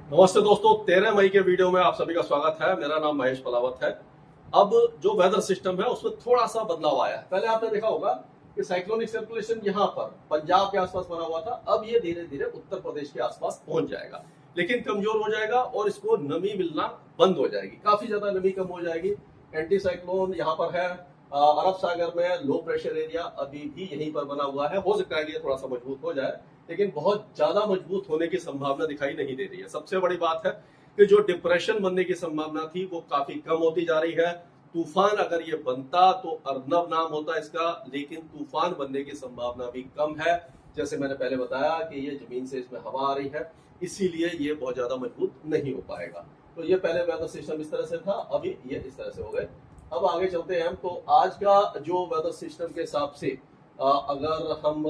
नमस्ते दोस्तों, 13 मई के वीडियो में आप सभी का स्वागत है। मेरा नाम महेश पलावत है। अब जो वेदर सिस्टम है उसमें थोड़ा सा बदलाव आया है। पहले आपने देखा होगा कि साइक्लोनिक सर्कुलेशन यहाँ पर पंजाब के आसपास बना हुआ था। अब ये धीरे धीरे उत्तर प्रदेश के आसपास पहुंच जाएगा, लेकिन कमजोर हो जाएगा और इसको नमी मिलना बंद हो जाएगी। काफी ज्यादा नमी कम हो जाएगी। एंटी साइक्लोन यहाँ पर है। अरब सागर में लो प्रेशर एरिया अभी भी यहीं पर बना हुआ है। हो सकता है कि ये थोड़ा सा मजबूत हो जाए, लेकिन बहुत ज्यादा मजबूत होने की संभावना दिखाई नहीं दे रही है। सबसे बड़ी बात है कि जो डिप्रेशन बनने की संभावना थी वो काफी कम होती जा रही है। तूफान अगर ये बनता तो अर्नब नाम होता इसका, लेकिन तूफान बनने की संभावना भी कम है। जैसे मैंने पहले बताया कि ये जमीन से इसमें हवा आ रही है, इसीलिए ये बहुत ज्यादा मजबूत नहीं हो पाएगा। तो ये पहले वेदर सिस्टम इस तरह से था, अभी ये इस तरह से हो गए। अब आगे चलते हैं। तो आज का जो वेदर सिस्टम के हिसाब से अगर हम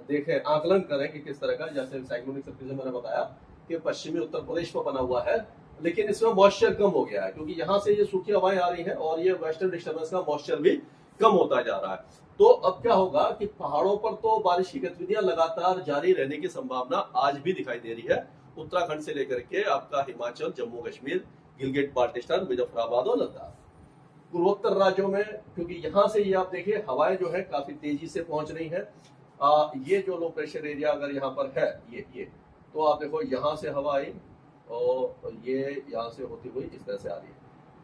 देखें, आकलन करें कि किस तरह का, जैसे साइक्लोनिक सर्कुलेशन मैंने बताया कि पश्चिमी उत्तर प्रदेश पर बना हुआ है, लेकिन इसमें मॉइस्चर कम हो गया है क्योंकि यहाँ से ये सूखी हवाएं आ रही हैं और ये वेस्टर्न डिस्टर्बेंस का मॉइस्चर भी कम होता जा रहा है। तो अब क्या होगा कि पहाड़ों पर तो बारिश की गतिविधियां लगातार जारी रहने की संभावना आज भी दिखाई दे रही है। उत्तराखंड से लेकर के आपका हिमाचल, जम्मू कश्मीर, गिलगिट बाल्टिस्तान, मुजफ्फराबाद और लद्दाख, पूर्वोत्तर राज्यों में, क्योंकि यहाँ से ये आप देखिए हवाएं जो है काफी तेजी से पहुंच रही है। ये जो लो प्रेशर एरिया अगर यहाँ पर है, ये तो आप देखो यहाँ से हवा आई और ये यहाँ से होती हुई इस तरह से आ रही है,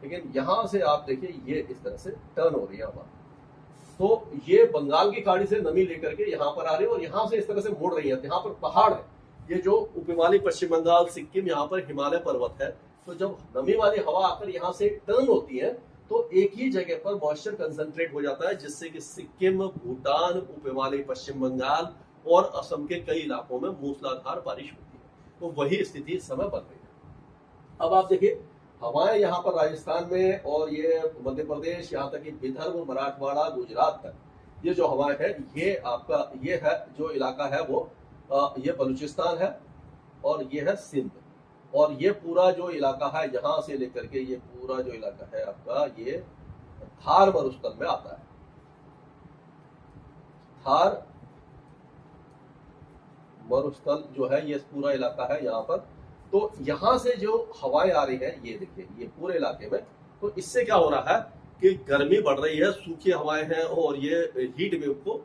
लेकिन यहाँ से आप देखिए ये इस तरह से टर्न हो रही है हवा। तो ये बंगाल की खाड़ी से नमी लेकर के यहाँ पर आ रही है और यहाँ से इस तरह से मुड़ रही है। यहाँ पर पहाड़ है, ये जो उप हिमालय पश्चिम बंगाल, सिक्किम, यहाँ पर हिमालय पर्वत है। तो जब नमी वाली हवा आकर यहाँ से टर्न होती है तो एक ही जगह पर मॉइस्चर कंसंट्रेट हो जाता है, जिससे कि सिक्किम, भूटान, उप हिमालय पश्चिम बंगाल और असम के कई इलाकों में मूसलाधार बारिश होती है। तो वही स्थिति इस समय बन रही है। अब आप देखिए हवाएं यहाँ पर राजस्थान में और ये मध्य प्रदेश, यहाँ तक कि विदर्भ, मराठवाड़ा, गुजरात तक ये जो हवाएं है, ये आपका ये है जो इलाका है वो ये बलूचिस्तान है और ये है सिंध। और ये पूरा जो इलाका है यहाँ से लेकर के ये पूरा जो इलाका है आपका, ये थार मरुस्थल में आता है। थार मरुस्थल जो है ये पूरा इलाका है यहाँ पर। तो यहाँ से जो हवाएं आ रही है, ये देखिए ये पूरे इलाके में। तो इससे क्या हो रहा है कि गर्मी बढ़ रही है, सूखी हवाएं हैं और ये हीट वेव को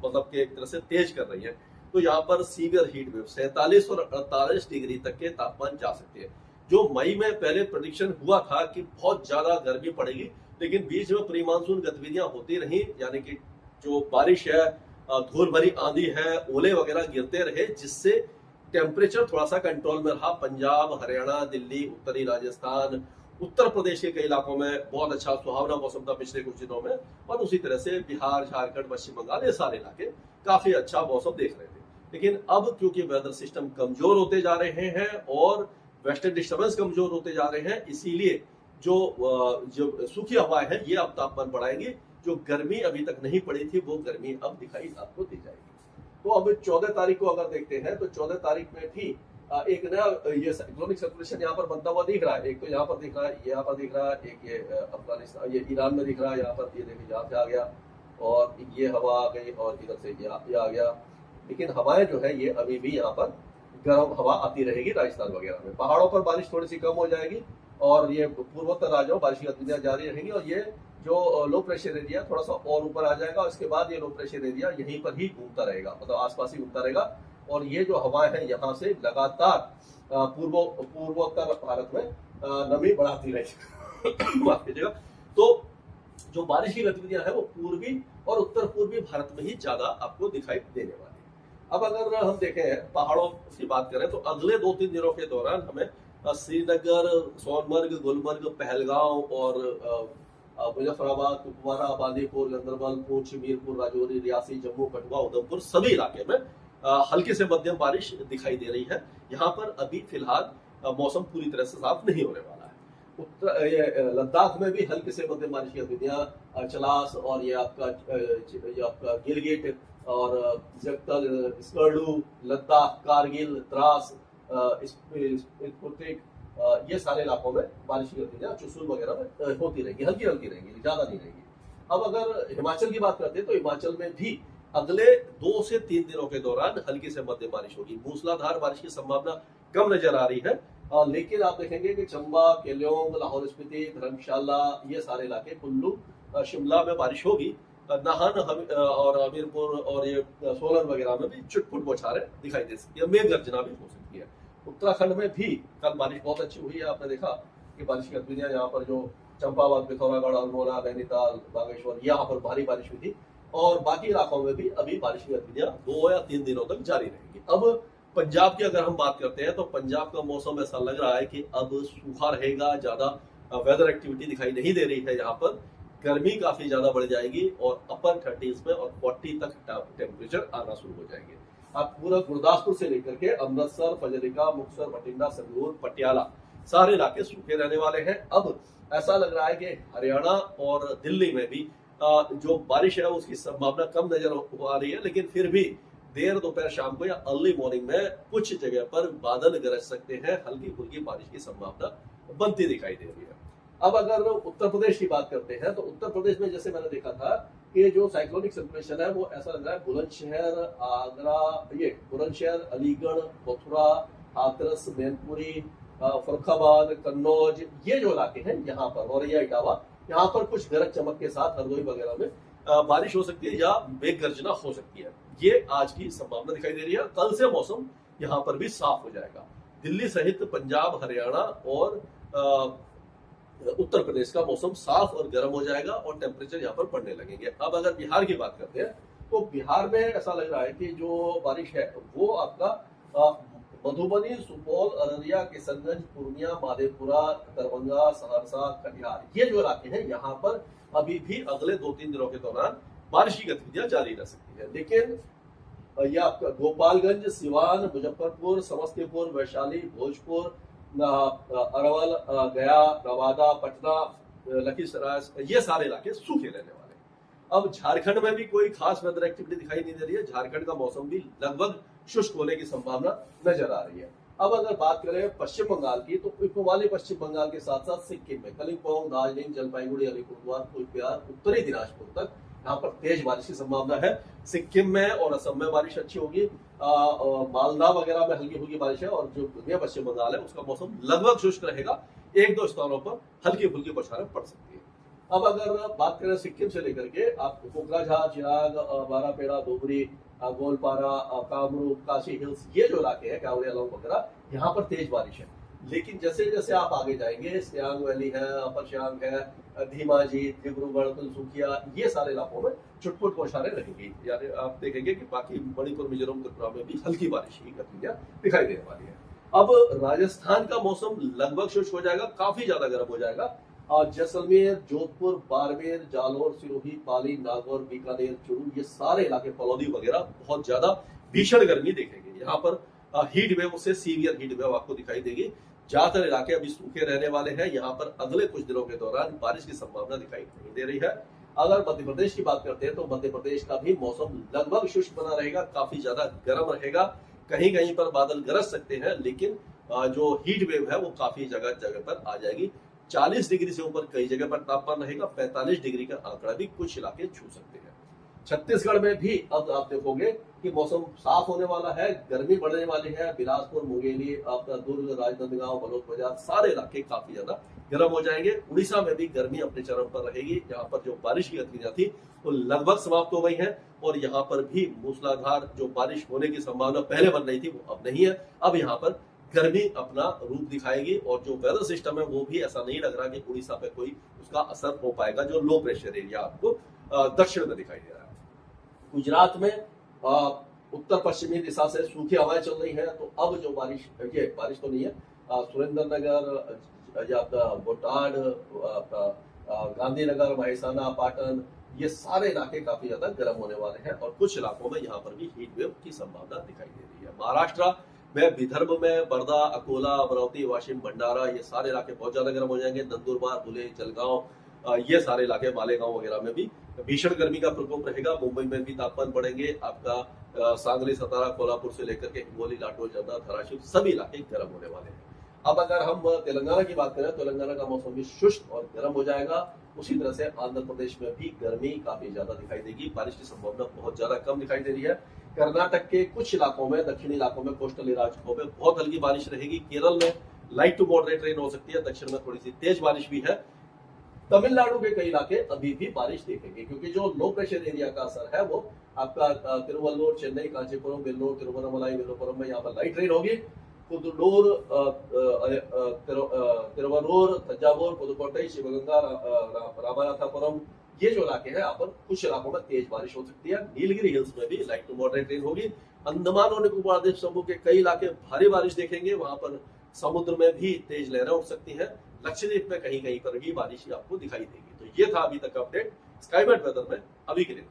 मतलब कि एक तरह से तेज कर रही है। तो यहाँ पर सीवियर हीट वेव 47 और 48 डिग्री तक के तापमान जा सकते हैं। जो मई में पहले प्रेडिक्शन हुआ था कि बहुत ज्यादा गर्मी पड़ेगी, लेकिन बीच में प्री मानसून गतिविधियां होती रही, यानी कि जो बारिश है, धूल भरी आंधी है, ओले वगैरह गिरते रहे, जिससे टेम्परेचर थोड़ा सा कंट्रोल में रहा। पंजाब, हरियाणा, दिल्ली, उत्तरी राजस्थान, उत्तर प्रदेश के कई इलाकों में बहुत अच्छा सुहावना मौसम था पिछले कुछ दिनों में, और उसी तरह से बिहार, झारखंड, पश्चिम बंगाल, ये सारे इलाके काफी अच्छा मौसम देख रहे थे। लेकिन अब क्योंकि वेदर सिस्टम कमजोर होते जा रहे हैं और वेस्टर्न डिस्टर्बेंस कमजोर होते जा रहे हैं, इसीलिए जो सूखी हवाएं हैं ये अब तापमान बढ़ाएंगी। जो गर्मी अभी तक नहीं पड़ी थी वो गर्मी अब दिखाई आपको दी जाएगी। तो अब 14 तारीख को अगर देखते हैं तो 14 तारीख में भी एक नया ये साइक्लोनिक सर्कुलेशन यहाँ पर बनता हुआ दिख रहा है। एक तो यहाँ पर दिख रहा है, यहाँ पर दिख रहा है, एक ये अफगानिस्तान, ये ईरान में दिख रहा है। यहाँ पर ये देखिए यहाँ से आ गया और ये हवा आ गई और इधर से ये आ गया। लेकिन हवाएं जो है ये अभी भी यहाँ पर गर्म हवा आती रहेगी राजस्थान वगैरह में। पहाड़ों पर बारिश थोड़ी सी कम हो जाएगी और ये पूर्वोत्तर राज्यों में बारिश की गतिविधियां जारी रहेंगी और ये जो लो प्रेशर एरिया थोड़ा सा और ऊपर आ जाएगा। उसके बाद ये लो प्रेशर एरिया यहीं पर ही घूमता रहेगा, मतलब आसपास ही घूमता रहेगा। और ये जो हवाएं हैं यहाँ से लगातार पूर्वोत्तर भारत में नमी बढ़ाती रहेगी। माफ कीजिएगा। तो जो बारिश की गतिविधियां हैं वो पूर्वी और उत्तर पूर्वी भारत में ही ज्यादा आपको दिखाई देने वाली है। अब अगर हम देखें पहाड़ों की बात करें तो अगले 2-3 दिनों के दौरान हमें श्रीनगर, सोनमर्ग, गुलमर्ग, पहलगांव और मुजफ्फराबाद, कुपवारा, बांदीपुर, गंदरबल, पुंछ, मीरपुर, राजौरी, रियासी, जम्मू, कठुआ, उधमपुर सभी इलाके में हल्की से मध्यम बारिश दिखाई दे रही है। यहाँ पर अभी फिलहाल मौसम पूरी तरह से साफ नहीं होने वाला है। लद्दाख में भी हल्की से मध्यम बारिश की गतिविधियां, चलास और ये आपका गिलगिट और जगतल, स्कर्दू, लद्दाख, कारगिल, द्रास, स्पुत्रिक, ये सारे इलाकों में बारिश की गतिविधियां चुशूल वगैरह में होती रहेगी, हल्की हल्की रहेंगी, ज्यादा नहीं रहेगी। अब अगर हिमाचल की बात करते हैं तो हिमाचल में भी अगले 2 से 3 दिनों के दौरान हल्की से मध्यम बारिश होगी। मूसलाधार बारिश की संभावना कम नजर आ रही है, लेकिन आप देखेंगे कि चंबा, केलोंग, लाहौल स्पीति, धर्मशाला, ये सारे इलाके, कुल्लू, शिमला में बारिश होगी। नाहन और हमीरपुर और ये सोलन वगैरह में भी चुटपुट बौछारें दिखाई दे सकती है, मेघ गर्जना भी हो सकती है। उत्तराखंड में भी कल बारिश बहुत अच्छी हुई है। आपने देखा कि बारिश की गतिविधियां यहाँ पर जो चंपावत, पिथौरागढ़, अल्मोड़ा, नैनीताल, बागेश्वर, यहाँ पर भारी बारिश हुई थी। और बाकी इलाकों में भी अभी बारिश की गतिविधियां 2 या 3 दिनों तक जारी रहेंगी। अब पंजाब की अगर हम बात करते हैं तो पंजाब का मौसम ऐसा लग रहा है कि अब सूखा रहेगा, ज्यादा वेदर एक्टिविटी दिखाई नहीं दे रही है। यहाँ पर गर्मी काफी ज्यादा बढ़ जाएगी और अपर 30s में और 40 तक टेम्परेचर आना शुरू हो जाएंगे। आप पूरा गुरदासपुर से लेकर के अमृतसर, फजरिका, मुक्तसर, बठिंडा, संगरूर, पटियाला, सारे इलाके सूखे रहने वाले हैं। अब ऐसा लग रहा है कि हरियाणा और दिल्ली में भी जो बारिश है उसकी संभावना कम नजर आ रही है, लेकिन फिर भी देर दोपहर शाम को या अर्ली मॉर्निंग में कुछ जगह पर बादल गरज सकते हैं, हल्की फुल्की बारिश की संभावना बनती दिखाई दे रही है। अब अगर उत्तर प्रदेश की बात करते हैं तो उत्तर प्रदेश में जैसे मैंने देखा था कि जो साइक्लोनिक सर्कुलेशन है वो ऐसा लग रहा है बुलंदशहर, आगरा, ये बुलंदशहर, अलीगढ़, मथुरा, हाथरस, मैनपुरी, फरुखाबाद, कन्नौज, ये जो इलाके हैं यहाँ पर, औरैया, इटावा, यहाँ पर कुछ गरज चमक के साथ हरदोई वगैरह में बारिश हो सकती है या मेघ गर्जना हो सकती है। ये आज की संभावना दिखाई दे रही है। कल से मौसम यहाँ पर भी साफ हो जाएगा। दिल्ली सहित पंजाब, हरियाणा और उत्तर प्रदेश का मौसम साफ और गर्म हो जाएगा और टेम्परेचर यहाँ पर बढ़ने लगेंगे। अब अगर बिहार की बात करते हैं तो बिहार में ऐसा लग रहा है कि जो बारिश है वो आपका मधुबनी, सुपौल, अररिया, किशनगंज, पूर्णिया, माधेपुरा, दरभंगा, सहरसा, कटिहार, ये जो इलाके हैं यहाँ पर अभी भी अगले 2-3 दिनों के दौरान बारिश की गतिविधियां जारी रह सकती है। लेकिन यह आपका गोपालगंज, सिवान, मुजफ्फरपुर, समस्तीपुर, वैशाली, भोजपुर, अरवल, गया, नवादा, पटना, लखीसराय, ये सारे इलाके सूखे रहने वाले हैं। अब झारखंड में भी कोई खास वेदर एक्टिविटी दिखाई नहीं दे रही है। झारखंड का मौसम भी लगभग शुष्क होने की संभावना नजर आ रही है। अब अगर बात करें पश्चिम बंगाल की तो उपमवाली पश्चिम बंगाल के साथ साथ सिक्किम में कलिम्पोंग, दार्जिलिंग, जलपाईगुड़ी, अलीपुरद्वार, कुचबिहार, उत्तरी दिनाजपुर तक यहाँ पर तेज बारिश की संभावना है। सिक्किम में और असम में बारिश अच्छी होगी। मालदा वगैरह में हल्की फुल्की बारिश है और जो पश्चिम बंगाल है उसका मौसम लगभग शुष्क रहेगा। 1-2 स्थानों पर हल्की फुल्की बौछारें पड़ सकती है। अब अगर बात करें सिक्किम से लेकर के आप कोकराझार, चिराग, बारापेड़ा, धुबरी, गोलपारा, कामरूप, काशी हिल्स, ये जो इलाके हैं, कांवड़ियालोंग वगैरह, यहाँ पर तेज बारिश है। लेकिन जैसे जैसे आप आगे जाएंगे, सियांग वैली है, अपर सियांग है, धीमाजी, डिब्रूगढ़, तिनसुकिया, ये सारे इलाकों में छुटपुट बौछारें रहेंगी। यानी आप देखेंगे कि बाकी मणिपुर, मिजोरम, त्रिपुरा में भी हल्की बारिश की गतिविधियां दिखाई देने वाली है। अब राजस्थान का मौसम लगभग शुष्क हो जाएगा, काफी ज्यादा गर्म हो जाएगा। जैसलमेर, जोधपुर, बाड़मेर, जालौर, सिरोही, पाली, नागौर, बीकानेर, चुरू, ये सारे इलाके, फलौदी वगैरह बहुत ज्यादा भीषण गर्मी देखेंगे। यहाँ पर हीट वेव से सीवियर हीट वेव आपको दिखाई देगी। ज्यादातर इलाके अभी सूखे रहने वाले हैं। यहाँ पर अगले कुछ दिनों के दौरान बारिश की संभावना दिखाई नहीं दे रही है। अगर मध्य प्रदेश की बात करते हैं तो मध्य प्रदेश का भी मौसम लगभग शुष्क बना रहेगा, काफी ज्यादा गर्म रहेगा। कहीं कहीं पर बादल गरज सकते हैं, लेकिन जो हीट वेव है वो काफी जगह जगह पर आ जाएगी। 40 डिग्री से ऊपर कई जगह पर तापमान रहेगा। 45 डिग्री का आंकड़ा भी कुछ इलाके छू सकते हैं। छत्तीसगढ़ में भी अब आप देखोगे कि मौसम साफ होने वाला है, गर्मी बढ़ने वाली है। बिलासपुर, मुंगेली, आपका दुर्ग, राजनांदगांव, बलोद, सारे इलाके काफी ज्यादा गर्म हो जाएंगे। उड़ीसा में भी गर्मी अपने चरम पर रहेगी। यहाँ पर जो बारिश की गतिविधियां थी वो लगभग समाप्त हो गई है और यहाँ पर भी मूसलाधार जो बारिश होने की संभावना पहले बन रही थी वो अब नहीं है। अब यहाँ पर गर्मी अपना रूप दिखाएगी और जो वेदर सिस्टम है वो भी ऐसा नहीं लग रहा कि उड़ीसा पे कोई उसका असर हो पाएगा। जो लो प्रेशर एरिया आपको दक्षिण में दिखाई दे रहा है। गुजरात में उत्तर पश्चिमी दिशा से सूखी हवाएं चल रही हैं, तो अब जो बारिश, ये बारिश तो नहीं है, सुरेंद्रनगर, बोटाड, गांधीनगर, महिसाना, पाटन, ये सारे इलाके काफी ज्यादा गर्म होने वाले हैं और कुछ इलाकों में यहाँ पर भी हीट वेव की संभावना दिखाई दे रही है। महाराष्ट्र में, विदर्भ में, वर्धा, अकोला, अमरावती, वाशिम, भंडारा, ये सारे इलाके बहुत ज्यादा गर्म हो जाएंगे। नंदुरबार, धुले, जलगांव, ये सारे इलाके, मालेगांव वगैरह में भी भीषण गर्मी का प्रकोप रहेगा। मुंबई में भी तापमान बढ़ेंगे। आपका सांगली, सतारा, कोल्हापुर से लेकर के हिंगोली, लाटोर, जन्नत, धाराशिव, सभी इलाके गर्म होने वाले हैं। अब अगर हम तेलंगाना की बात करें तो तेलंगाना का मौसम भी शुष्क और गर्म हो जाएगा। उसी तरह से आंध्र प्रदेश में भी गर्मी काफी ज्यादा दिखाई देगी। बारिश की संभावना बहुत ज्यादा कम दिखाई दे रही है। कर्नाटक के कुछ इलाकों में, दक्षिणी इलाकों में, कोस्टल इलाकों में बहुत हल्की बारिश रहेगी। केरल में लाइट टू मॉडरेट रेन हो सकती है, दक्षिण में थोड़ी सी तेज बारिश भी है। तमिलनाडु के कई इलाके अभी भी बारिश देखेंगे, क्योंकि जो लो प्रेशर एरिया का असर है वो आपका तिरुवल्लुर, चेन्नई, कांचीपुरम, वेल्लोर, तिरुवन्नमलाई, विल्लुपुरम में यहाँ पर लाइट रेन होगी। कुद्दूर, तिरुवरूर, तंजावुर, पुदुकोट्टई, शिवगंगा, रामनाथपुरम, ये जो इलाके हैं यहाँ पर कुछ इलाकों में तेज बारिश हो सकती है। नीलगिरी हिल्स में भी लाइट टू मॉडरेट रेन होगी। अंडमान और निकोबार द्वीप समूह के कई इलाके भारी बारिश देखेंगे, वहां पर समुद्र में भी तेज लहरें उठ सकती हैं। लक्षद्वीप में कहीं कहीं पर भी बारिश आपको दिखाई देगी। तो ये था अभी तक का अपडेट स्काईमेट वेदर में अभी के लिए।